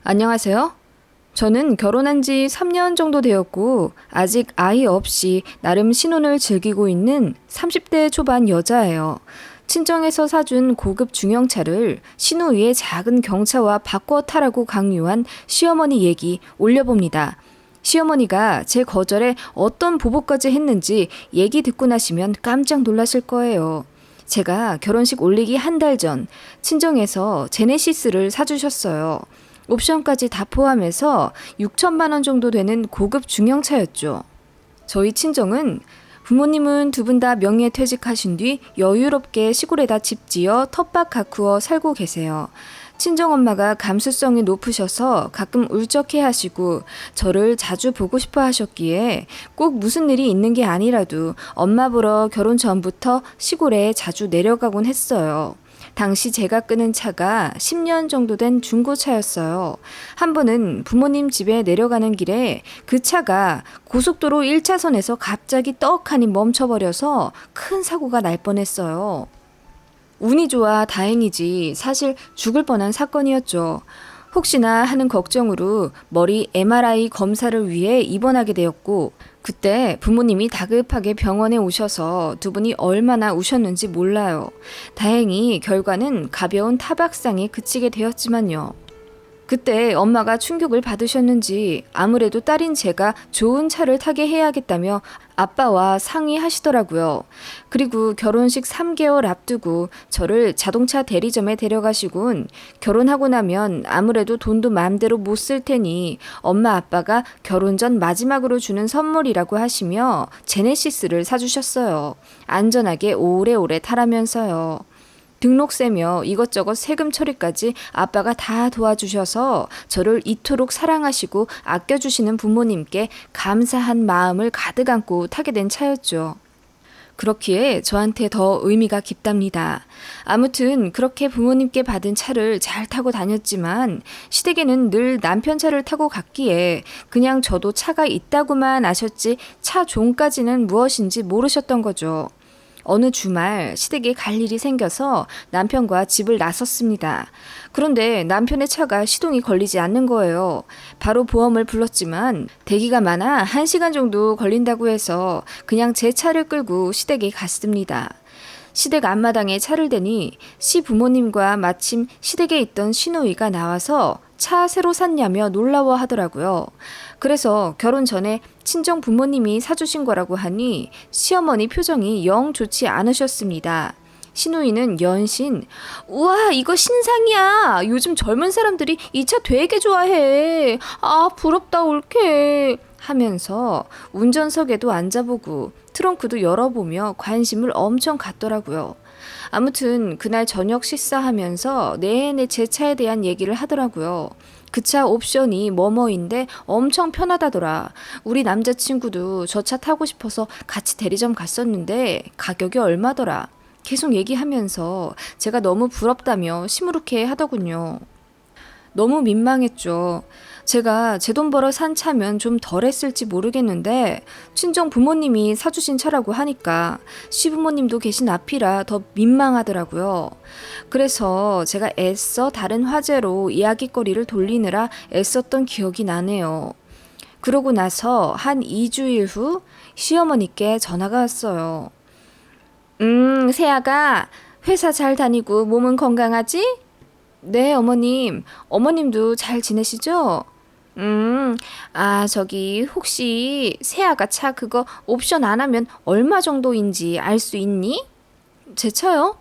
안녕하세요. 저는 결혼한 지 3년 정도 되었고, 아직 아이 없이 나름 신혼을 즐기고 있는 30대 초반 여자예요. 친정에서 사준 고급 중형차를 신우이의 작은 경차와 바꿔 타라고 강요한 시어머니 얘기 올려봅니다. 시어머니가 제 거절에 어떤 보복까지 했는지 얘기 듣고 나시면 깜짝 놀라실 거예요. 제가 결혼식 올리기 한 달 전 친정에서 제네시스를 사주셨어요. 옵션까지 다 포함해서 6천만 원 정도 되는 고급 중형차였죠. 저희 친정은 부모님은 두 분 다 명예퇴직하신 뒤 여유롭게 시골에다 집 지어 텃밭 가꾸어 살고 계세요. 친정엄마가 감수성이 높으셔서 가끔 울적해 하시고 저를 자주 보고 싶어 하셨기에 꼭 무슨 일이 있는 게 아니라도 엄마 보러 결혼 전부터 시골에 자주 내려가곤 했어요. 당시 제가 끄는 차가 10년 정도 된 중고차였어요. 한 번은 부모님 집에 내려가는 길에 그 차가 고속도로 1차선에서 갑자기 떡하니 멈춰버려서 큰 사고가 날 뻔했어요. 운이 좋아 다행이지 사실 죽을 뻔한 사건이었죠. 혹시나 하는 걱정으로 머리 MRI 검사를 위해 입원하게 되었고, 그때 부모님이 다급하게 병원에 오셔서 두 분이 얼마나 우셨는지 몰라요. 다행히 결과는 가벼운 타박상에 그치게 되었지만요. 그때 엄마가 충격을 받으셨는지 아무래도 딸인 제가 좋은 차를 타게 해야겠다며 아빠와 상의하시더라고요. 그리고 결혼식 3개월 앞두고 저를 자동차 대리점에 데려가시곤 결혼하고 나면 아무래도 돈도 마음대로 못 쓸 테니 엄마 아빠가 결혼 전 마지막으로 주는 선물이라고 하시며 제네시스를 사주셨어요. 안전하게 오래오래 타라면서요. 등록세며 이것저것 세금 처리까지 아빠가 다 도와주셔서 저를 이토록 사랑하시고 아껴주시는 부모님께 감사한 마음을 가득 안고 타게 된 차였죠. 그렇기에 저한테 더 의미가 깊답니다. 아무튼 그렇게 부모님께 받은 차를 잘 타고 다녔지만 시댁에는 늘 남편 차를 타고 갔기에 그냥 저도 차가 있다고만 아셨지 차 종까지는 무엇인지 모르셨던 거죠. 어느 주말 시댁에 갈 일이 생겨서 남편과 집을 나섰습니다. 그런데 남편의 차가 시동이 걸리지 않는 거예요. 바로 보험을 불렀지만 대기가 많아 1시간 정도 걸린다고 해서 그냥 제 차를 끌고 시댁에 갔습니다. 시댁 앞마당에 차를 대니 시부모님과 마침 시댁에 있던 시누이가 나와서 차 새로 샀냐며 놀라워 하더라고요. 그래서 결혼 전에 친정 부모님이 사주신 거라고 하니 시어머니 표정이 영 좋지 않으셨습니다. 시누이는 연신 우와 이거 신상이야. 요즘 젊은 사람들이 이 차 되게 좋아해. 아 부럽다 옳게 하면서 운전석에도 앉아보고 트렁크도 열어보며 관심을 엄청 갖더라고요. 아무튼 그날 저녁 식사하면서 내내 제 차에 대한 얘기를 하더라고요. 그 차 옵션이 뭐뭐인데 엄청 편하다더라. 우리 남자친구도 저 차 타고 싶어서 같이 대리점 갔었는데 가격이 얼마더라. 계속 얘기하면서 제가 너무 부럽다며 시무룩해 하더군요. 너무 민망했죠. 제가 제 돈 벌어 산 차면 좀 덜했을지 모르겠는데 친정 부모님이 사주신 차라고 하니까 시부모님도 계신 앞이라 더 민망하더라고요. 그래서 제가 애써 다른 화제로 이야기거리를 돌리느라 애썼던 기억이 나네요. 그러고 나서 한 2주일 후 시어머니께 전화가 왔어요. 세아가 회사 잘 다니고 몸은 건강하지? 네, 어머님. 어머님도 잘 지내시죠? 저기, 혹시 세아가 차 그거 옵션 안 하면 얼마 정도인지 알 수 있니? 제 차요?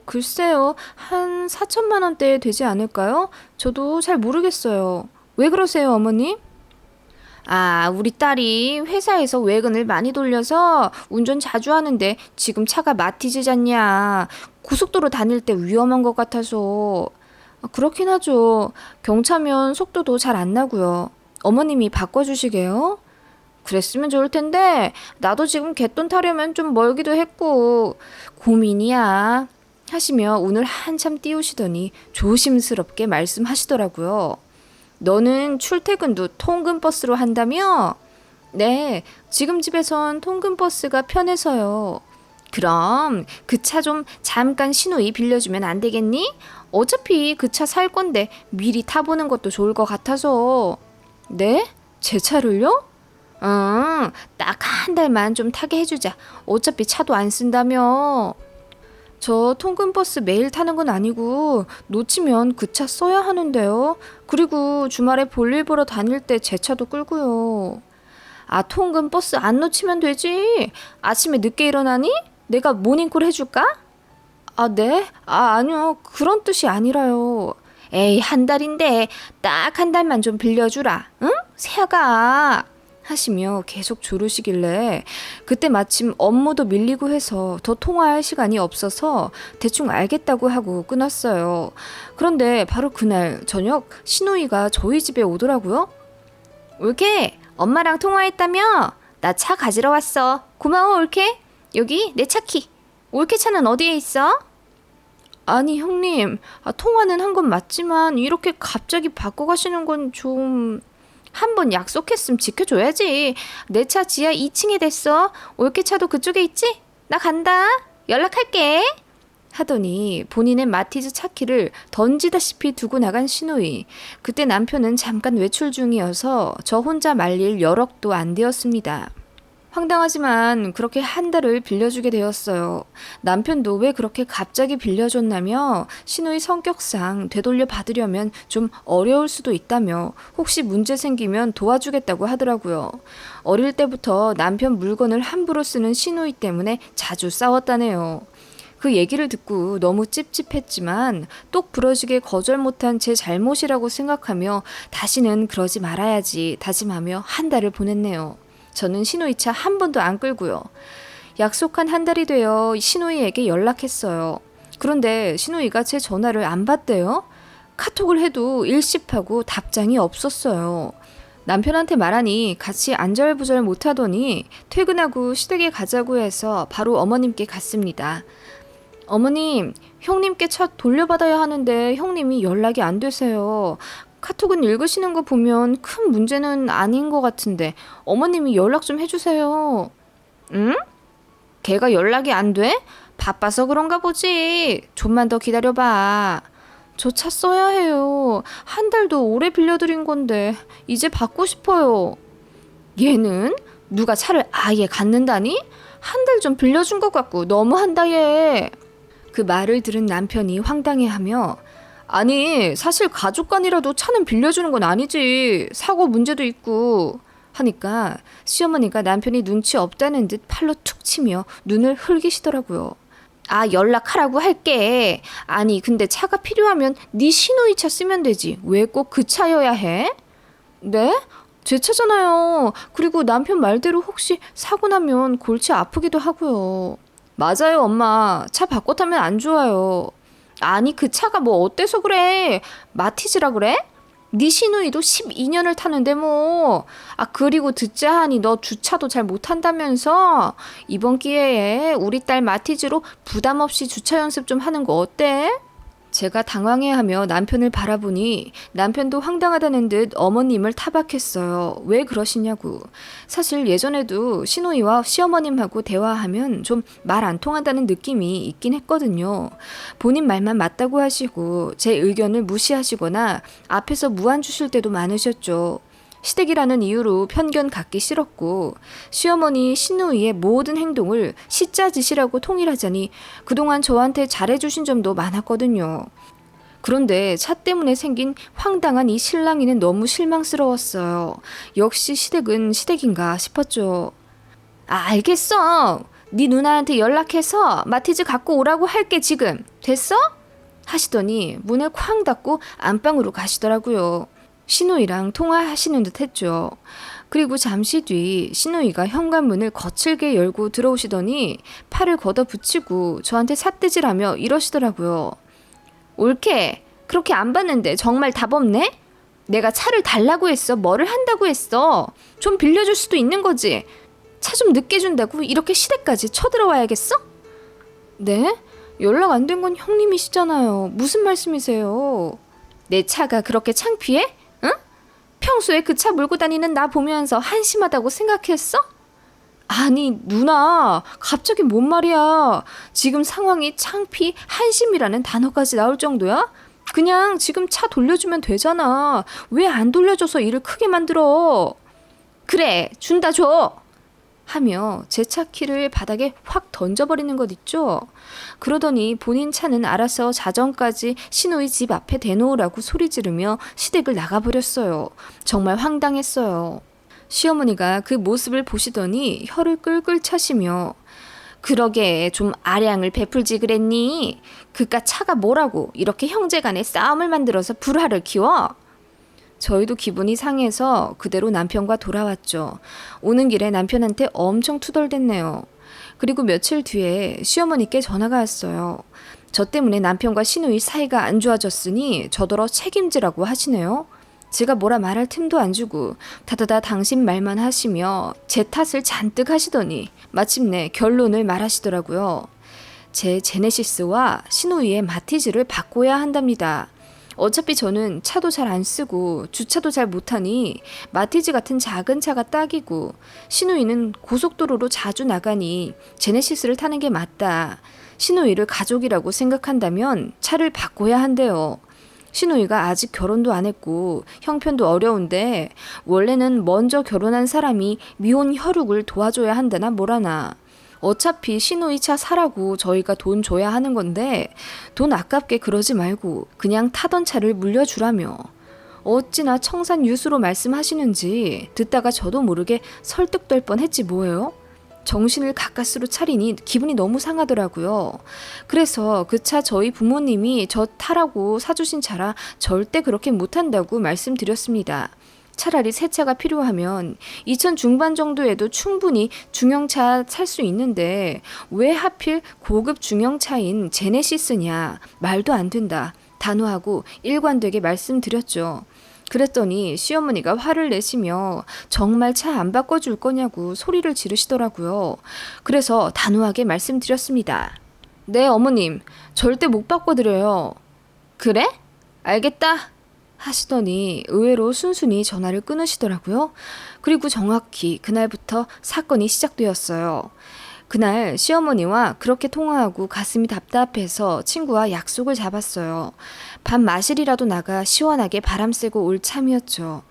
글쎄요. 한 4천만 원대 되지 않을까요? 저도 잘 모르겠어요. 왜 그러세요, 어머님? 우리 딸이 회사에서 외근을 많이 돌려서 운전 자주 하는데 지금 차가 마티즈잖냐. 고속도로 다닐 때 위험한 것 같아서. 그렇긴 하죠. 경차면 속도도 잘 안 나고요. 어머님이 바꿔주시게요? 그랬으면 좋을 텐데 나도 지금 갯돈 타려면 좀 멀기도 했고 고민이야. 하시며 운을 한참 띄우시더니 조심스럽게 말씀하시더라고요. 너는 출퇴근도 통근버스로 한다며? 네, 지금 집에선 통근버스가 편해서요. 그럼 그 차 좀 잠깐 신호이 빌려주면 안 되겠니? 어차피 그 차 살 건데 미리 타보는 것도 좋을 것 같아서. 네? 제 차를요? 응, 딱 한 달만 좀 타게 해주자. 어차피 차도 안 쓴다며. 저 통근버스 매일 타는 건 아니고 놓치면 그 차 써야 하는데요. 그리고 주말에 볼일 보러 다닐 때 제 차도 끌고요. 아, 통근버스 안 놓치면 되지. 아침에 늦게 일어나니? 내가 모닝콜 해줄까? 아, 네? 아, 아니요. 그런 뜻이 아니라요. 에이, 한 달인데 딱 한 달만 좀 빌려주라. 응? 새아가. 하시며 계속 조르시길래 그때 마침 업무도 밀리고 해서 더 통화할 시간이 없어서 대충 알겠다고 하고 끊었어요. 그런데 바로 그날 저녁 신우이가 저희 집에 오더라고요. 올케, 엄마랑 통화했다며? 나 차 가지러 왔어. 고마워, 올케. 여기 내 차키. 올케 차는 어디에 있어? 아니, 형님. 통화는 한 건 맞지만 이렇게 갑자기 바꿔 가시는 건 좀... 한 번 약속했으면 지켜줘야지. 내 차 지하 2층에 됐어. 올케 차도 그쪽에 있지? 나 간다. 연락할게. 하더니 본인의 마티즈 차키를 던지다시피 두고 나간 신우이. 그때 남편은 잠깐 외출 중이어서 저 혼자 말릴 여력도 안 되었습니다. 황당하지만 그렇게 한 달을 빌려주게 되었어요. 남편도 왜 그렇게 갑자기 빌려줬나며 신우의 성격상 되돌려 받으려면 좀 어려울 수도 있다며 혹시 문제 생기면 도와주겠다고 하더라고요. 어릴 때부터 남편 물건을 함부로 쓰는 신우이 때문에 자주 싸웠다네요. 그 얘기를 듣고 너무 찝찝했지만 똑 부러지게 거절 못한 제 잘못이라고 생각하며 다시는 그러지 말아야지 다짐하며 한 달을 보냈네요. 저는 신우이 차 한 번도 안 끌고요. 약속한 한 달이 되어 신우이에게 연락했어요. 그런데 신우이가 제 전화를 안 받대요. 카톡을 해도 일십하고 답장이 없었어요. 남편한테 말하니 같이 안절부절 못하더니 퇴근하고 시댁에 가자고 해서 바로 어머님께 갔습니다. 어머님, 형님께 차 돌려받아야 하는데 형님이 연락이 안 되세요. 카톡은 읽으시는 거 보면 큰 문제는 아닌 것 같은데 어머님이 연락 좀 해주세요. 응? 걔가 연락이 안 돼? 바빠서 그런가 보지. 좀만 더 기다려봐. 저 차 써야 해요. 한 달도 오래 빌려드린 건데 이제 받고 싶어요. 얘는 누가 차를 아예 갖는다니? 한 달 좀 빌려준 것 같고 너무한다 얘. 그 말을 들은 남편이 황당해하며 아니 사실 가족 간이라도 차는 빌려주는 건 아니지. 사고 문제도 있고 하니까 시어머니가 남편이 눈치 없다는 듯 팔로 툭 치며 눈을 흘기시더라고요. 아 연락하라고 할게. 아니 근데 차가 필요하면 네 신우이 차 쓰면 되지. 왜 꼭 그 차여야 해? 네? 제 차잖아요. 그리고 남편 말대로 혹시 사고 나면 골치 아프기도 하고요. 맞아요 엄마. 차 바꿔 타면 안 좋아요. 아니 그 차가 뭐 어때서 그래. 마티즈라 그래? 네 시누이도 12년을 타는데 뭐. 아 그리고 듣자 하니 너 주차도 잘 못한다면서. 이번 기회에 우리 딸 마티즈로 부담 없이 주차 연습 좀 하는 거 어때? 제가 당황해하며 남편을 바라보니 남편도 황당하다는 듯 어머님을 타박했어요. 왜 그러시냐고. 사실 예전에도 시누이와 시어머님하고 대화하면 좀 말 안 통한다는 느낌이 있긴 했거든요. 본인 말만 맞다고 하시고 제 의견을 무시하시거나 앞에서 무안 주실 때도 많으셨죠. 시댁이라는 이유로 편견 갖기 싫었고 시어머니 시누이의 모든 행동을 시짜짓이라고 통일하자니 그동안 저한테 잘해주신 점도 많았거든요. 그런데 차 때문에 생긴 황당한 이 실랑이는 너무 실망스러웠어요. 역시 시댁은 시댁인가 싶었죠. 아 알겠어. 네 누나한테 연락해서 마티즈 갖고 오라고 할게 지금. 됐어? 하시더니 문을 쾅 닫고 안방으로 가시더라고요. 신우이랑 통화하시는 듯 했죠. 그리고 잠시 뒤 신우이가 현관문을 거칠게 열고 들어오시더니 팔을 걷어붙이고 저한테 삿대질하며 이러시더라고요. 올케, 그렇게 안 봤는데 정말 답 없네? 내가 차를 달라고 했어. 뭐를 한다고 했어. 좀 빌려줄 수도 있는 거지. 차 좀 늦게 준다고 이렇게 시댁까지 쳐들어와야겠어? 네? 연락 안 된 건 형님이시잖아요. 무슨 말씀이세요? 내 차가 그렇게 창피해? 응? 평소에 그 차 몰고 다니는 나 보면서 한심하다고 생각했어? 아니, 누나, 갑자기 뭔 말이야. 지금 상황이 창피, 한심이라는 단어까지 나올 정도야? 그냥 지금 차 돌려주면 되잖아. 왜 안 돌려줘서 일을 크게 만들어? 그래, 준다 줘! 하며 제 차 키를 바닥에 확 던져버리는 것 있죠. 그러더니 본인 차는 알아서 자정까지 신우이 집 앞에 대놓으라고 소리 지르며 시댁을 나가버렸어요. 정말 황당했어요. 시어머니가 그 모습을 보시더니 혀를 끌끌 차시며 그러게 좀 아량을 베풀지 그랬니? 그깟 차가 뭐라고 이렇게 형제간에 싸움을 만들어서 불화를 키워? 저희도 기분이 상해서 그대로 남편과 돌아왔죠. 오는 길에 남편한테 엄청 투덜댔네요. 그리고 며칠 뒤에 시어머니께 전화가 왔어요. 저 때문에 남편과 시누이 사이가 안 좋아졌으니 저더러 책임지라고 하시네요. 제가 뭐라 말할 틈도 안 주고 다다다 당신 말만 하시며 제 탓을 잔뜩 하시더니 마침내 결론을 말하시더라고요. 제 제네시스와 시누이의 마티즈를 바꿔야 한답니다. 어차피 저는 차도 잘 안 쓰고 주차도 잘 못하니 마티즈 같은 작은 차가 딱이고 시누이는 고속도로로 자주 나가니 제네시스를 타는 게 맞다. 시누이를 가족이라고 생각한다면 차를 바꿔야 한대요. 시누이가 아직 결혼도 안 했고 형편도 어려운데 원래는 먼저 결혼한 사람이 미혼 혈육을 도와줘야 한다나 뭐라나. 어차피 시누이 차 사라고 저희가 돈 줘야 하는 건데 돈 아깝게 그러지 말고 그냥 타던 차를 물려주라며. 어찌나 청산유수로 말씀하시는지 듣다가 저도 모르게 설득될 뻔했지 뭐예요. 정신을 가까스로 차리니 기분이 너무 상하더라고요. 그래서 그 차 저희 부모님이 저 타라고 사주신 차라 절대 그렇게 못한다고 말씀드렸습니다. 차라리 새 차가 필요하면 2천 중반 정도에도 충분히 중형차 살 수 있는데 왜 하필 고급 중형차인 제네시스냐. 말도 안 된다. 단호하고 일관되게 말씀드렸죠. 그랬더니 시어머니가 화를 내시며 정말 차 안 바꿔줄 거냐고 소리를 지르시더라고요. 그래서 단호하게 말씀드렸습니다. 네, 어머님. 절대 못 바꿔드려요. 그래? 알겠다. 하시더니 의외로 순순히 전화를 끊으시더라고요. 그리고 정확히 그날부터 사건이 시작되었어요. 그날 시어머니와 그렇게 통화하고 가슴이 답답해서 친구와 약속을 잡았어요. 밥 마실이라도 나가 시원하게 바람 쐬고 올 참이었죠.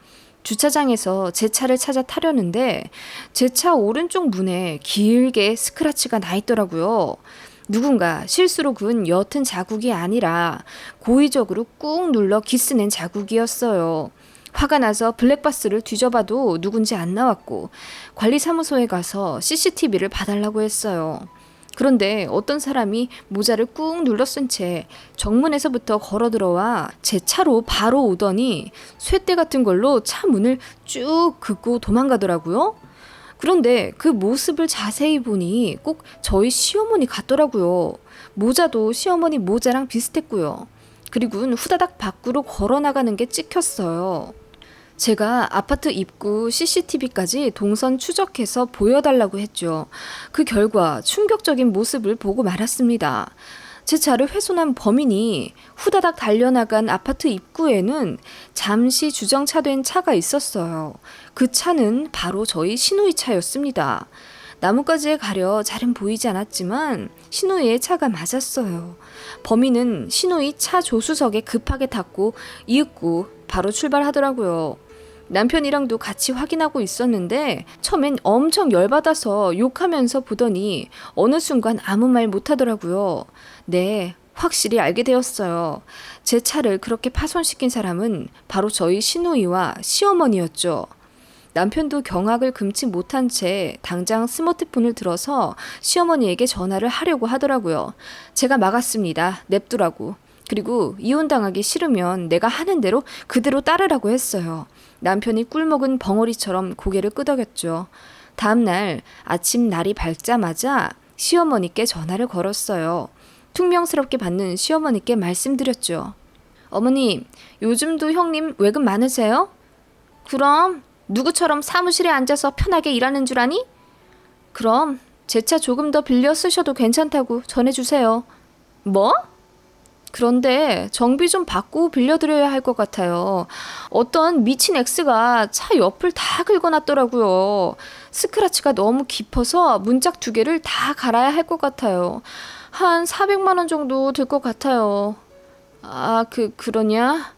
주차장에서 제 차를 찾아 타려는데 제 차 오른쪽 문에 길게 스크래치가 나 있더라고요. 누군가 실수로 그은 옅은 자국이 아니라 고의적으로 꾹 눌러 기스낸 자국이었어요. 화가 나서 블랙박스를 뒤져봐도 누군지 안 나왔고 관리사무소에 가서 CCTV를 봐달라고 했어요. 그런데 어떤 사람이 모자를 꾹 눌러 쓴 채 정문에서부터 걸어 들어와 제 차로 바로 오더니 쇳대 같은 걸로 차 문을 쭉 긋고 도망가더라고요. 그런데 그 모습을 자세히 보니 꼭 저희 시어머니 같더라고요. 모자도 시어머니 모자랑 비슷했고요. 그리고는 후다닥 밖으로 걸어 나가는 게 찍혔어요. 제가 아파트 입구 CCTV까지 동선 추적해서 보여달라고 했죠. 그 결과 충격적인 모습을 보고 말았습니다. 제 차를 훼손한 범인이 후다닥 달려나간 아파트 입구에는 잠시 주정차된 차가 있었어요. 그 차는 바로 저희 시누이 차였습니다. 나뭇가지에 가려 잘은 보이지 않았지만 시누이의 차가 맞았어요. 범인은 시누이 차 조수석에 급하게 탔고 이윽고 바로 출발하더라고요. 남편이랑도 같이 확인하고 있었는데 처음엔 엄청 열받아서 욕하면서 보더니 어느 순간 아무 말 못하더라고요. 네, 확실히 알게 되었어요. 제 차를 그렇게 파손시킨 사람은 바로 저희 시누이와 시어머니였죠. 남편도 경악을 금치 못한 채 당장 스마트폰을 들어서 시어머니에게 전화를 하려고 하더라고요. 제가 막았습니다. 냅두라고. 그리고 이혼당하기 싫으면 내가 하는 대로 그대로 따르라고 했어요. 남편이 꿀먹은 벙어리처럼 고개를 끄덕였죠. 다음날 아침 날이 밝자마자 시어머니께 전화를 걸었어요. 퉁명스럽게 받는 시어머니께 말씀드렸죠. 어머님, 요즘도 형님 외근 많으세요? 그럼 누구처럼 사무실에 앉아서 편하게 일하는 줄 아니? 그럼 제 차 조금 더 빌려 쓰셔도 괜찮다고 전해주세요. 뭐? 그런데 정비 좀 받고 빌려드려야 할 것 같아요. 어떤 미친 X가 차 옆을 다 긁어놨더라고요. 스크래치가 너무 깊어서 문짝 2개를 다 갈아야 할 것 같아요. 한 400만 원 정도 들 것 같아요. 아, 그러냐?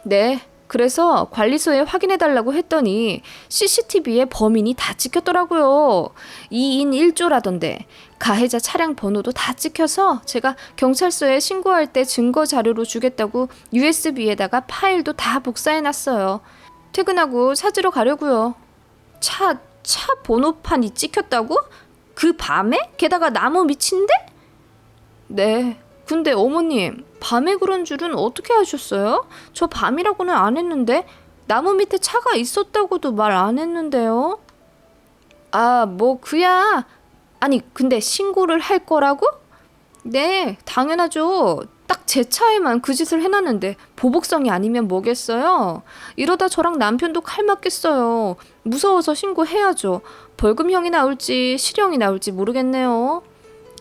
네. 그래서 관리소에 확인해달라고 했더니 CCTV에 범인이 다 찍혔더라고요. 2인 1조라던데 가해자 차량 번호도 다 찍혀서 제가 경찰서에 신고할 때 증거 자료로 주겠다고 USB에다가 파일도 다 복사해놨어요. 퇴근하고 찾으러 가려고요. 차 번호판이 찍혔다고? 그 밤에? 게다가 나무 밑인데? 네. 근데 어머님, 밤에 그런 줄은 어떻게 아셨어요? 저 밤이라고는 안 했는데 나무 밑에 차가 있었다고도 말 안 했는데요. 아, 뭐 그야. 아니, 근데 신고를 할 거라고? 네, 당연하죠. 딱 제 차에만 그 짓을 해놨는데 보복성이 아니면 뭐겠어요? 이러다 저랑 남편도 칼 맞겠어요. 무서워서 신고해야죠. 벌금형이 나올지 실형이 나올지 모르겠네요.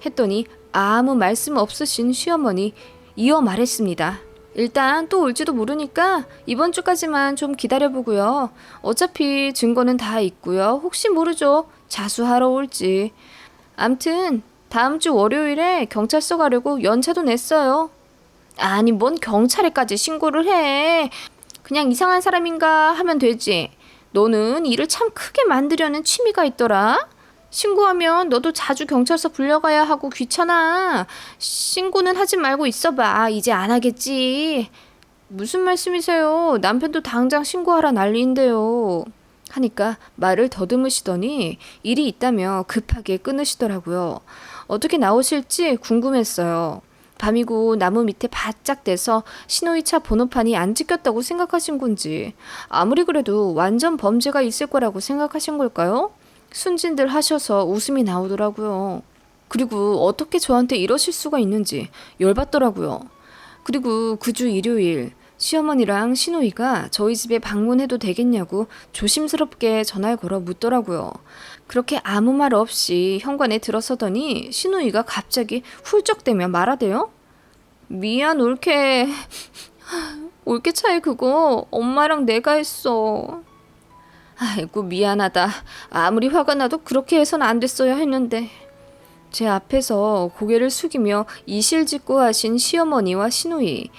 했더니 아무 말씀 없으신 시어머니 이어 말했습니다. 일단 또 올지도 모르니까 이번 주까지만 좀 기다려보고요. 어차피 증거는 다 있고요. 혹시 모르죠. 자수하러 올지. 암튼 다음 주 월요일에 경찰서 가려고 연차도 냈어요. 아니 뭔 경찰에까지 신고를 해. 그냥 이상한 사람인가 하면 되지. 너는 일을 참 크게 만들려는 취미가 있더라. 신고하면 너도 자주 경찰서 불려가야 하고 귀찮아. 신고는 하지 말고 있어봐. 이제 안 하겠지. 무슨 말씀이세요? 남편도 당장 신고하라 난리인데요. 하니까 말을 더듬으시더니 일이 있다며 급하게 끊으시더라고요. 어떻게 나오실지 궁금했어요. 밤이고 나무 밑에 바짝 대서 신호위차 번호판이 안 찍혔다고 생각하신 건지, 아무리 그래도 완전 범죄가 있을 거라고 생각하신 걸까요? 순진들 하셔서 웃음이 나오더라고요. 그리고 어떻게 저한테 이러실 수가 있는지 열받더라고요. 그리고 그 주 일요일 시어머니랑 시누이가 저희 집에 방문해도 되겠냐고 조심스럽게 전화를 걸어 묻더라고요. 그렇게 아무 말 없이 현관에 들어서더니 시누이가 갑자기 훌쩍대며 말하대요. 미안 올케. 올케 차에 그거 엄마랑 내가 했어. 아이고 미안하다. 아무리 화가 나도 그렇게 해선 안 됐어야 했는데. 제 앞에서 고개를 숙이며 이실직고 하신 시어머니와 시누이.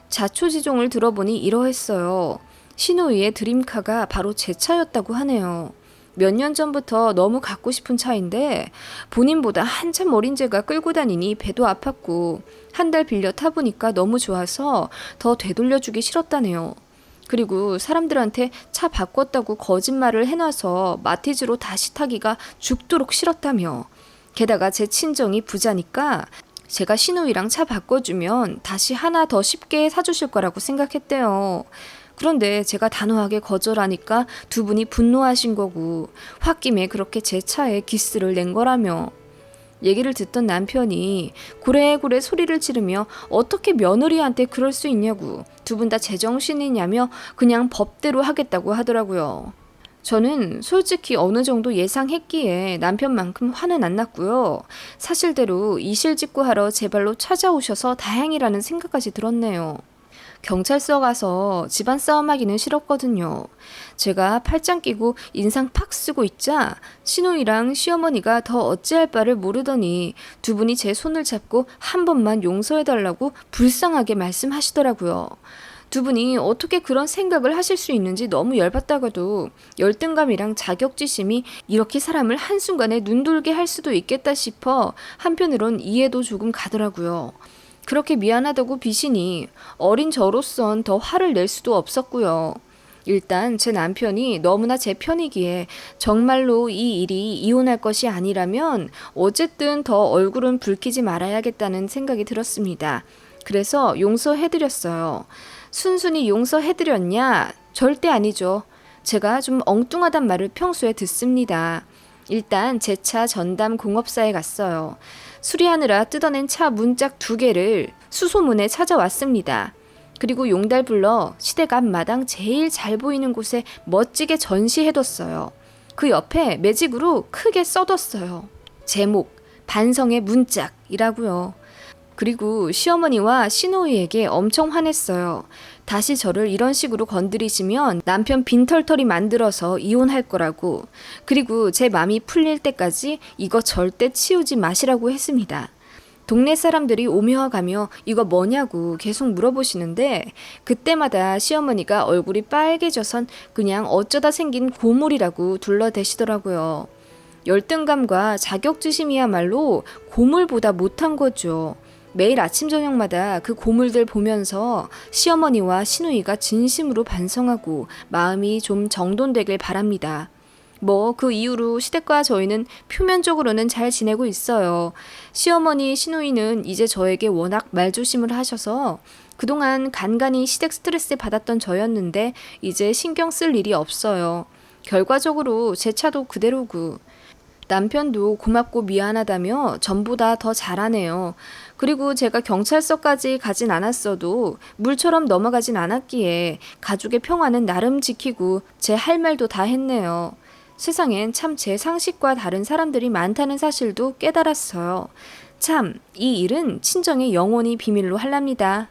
자초지종을 들어보니 이러했어요. 시누이의 드림카가 바로 제 차였다고 하네요. 몇 년 전부터 너무 갖고 싶은 차인데 본인보다 한참 어린 제가 끌고 다니니 배도 아팠고 한 달 빌려 타보니까 너무 좋아서 더 되돌려주기 싫었다네요. 그리고 사람들한테 차 바꿨다고 거짓말을 해놔서 마티즈로 다시 타기가 죽도록 싫었다며. 게다가 제 친정이 부자니까 제가 시누이랑 차 바꿔주면 다시 하나 더 쉽게 사주실 거라고 생각했대요. 그런데 제가 단호하게 거절하니까 두 분이 분노하신 거고 홧김에 그렇게 제 차에 기스를 낸 거라며. 얘기를 듣던 남편이 고래고래 소리를 지르며 어떻게 며느리한테 그럴 수 있냐고, 두 분 다 제정신이냐며 그냥 법대로 하겠다고 하더라고요. 저는 솔직히 어느 정도 예상했기에 남편만큼 화는 안 났고요. 사실대로 이실직고하러 제 발로 찾아오셔서 다행이라는 생각까지 들었네요. 경찰서 가서 집안 싸움하기는 싫었거든요. 제가 팔짱 끼고 인상 팍 쓰고 있자 시누이랑 시어머니가 더 어찌할 바를 모르더니 두 분이 제 손을 잡고 한 번만 용서해달라고 불쌍하게 말씀하시더라고요. 두 분이 어떻게 그런 생각을 하실 수 있는지 너무 열받다가도 열등감이랑 자격지심이 이렇게 사람을 한순간에 눈돌게 할 수도 있겠다 싶어 한편으론 이해도 조금 가더라고요. 그렇게 미안하다고 비시니 어린 저로선 더 화를 낼 수도 없었고요. 일단 제 남편이 너무나 제 편이기에 정말로 이 일이 이혼할 것이 아니라면 어쨌든 더 얼굴은 붉히지 말아야겠다는 생각이 들었습니다. 그래서 용서해드렸어요. 순순히 용서해드렸냐? 절대 아니죠. 제가 좀 엉뚱하단 말을 평소에 듣습니다. 일단 제 차 전담 공업사에 갔어요. 수리하느라 뜯어낸 차 문짝 2개를 수소문에 찾아왔습니다. 그리고 용달 불러 시댁 앞 마당 제일 잘 보이는 곳에 멋지게 전시해뒀어요. 그 옆에 매직으로 크게 써뒀어요. 제목, 반성의 문짝이라고요. 그리고 시어머니와 시누이에게 엄청 화냈어요. 다시 저를 이런 식으로 건드리시면 남편 빈털터리 만들어서 이혼할 거라고. 그리고 제 맘이 풀릴 때까지 이거 절대 치우지 마시라고 했습니다. 동네 사람들이 오며 가며 이거 뭐냐고 계속 물어보시는데 그때마다 시어머니가 얼굴이 빨개져선 그냥 어쩌다 생긴 고물이라고 둘러대시더라고요. 열등감과 자격지심이야말로 고물보다 못한 거죠. 매일 아침 저녁마다 그 고물들 보면서 시어머니와 시누이가 진심으로 반성하고 마음이 좀 정돈되길 바랍니다. 뭐 그 이후로 시댁과 저희는 표면적으로는 잘 지내고 있어요. 시어머니, 시누이는 이제 저에게 워낙 말조심을 하셔서 그동안 간간히 시댁 스트레스 받았던 저였는데 이제 신경 쓸 일이 없어요. 결과적으로 제 차도 그대로고 남편도 고맙고 미안하다며 전보다 더 잘하네요. 그리고 제가 경찰서까지 가진 않았어도 물처럼 넘어가진 않았기에 가족의 평화는 나름 지키고 제 할 말도 다 했네요. 세상엔 참 제 상식과 다른 사람들이 많다는 사실도 깨달았어요. 참, 이 일은 친정의 영원히 비밀로 할랍니다.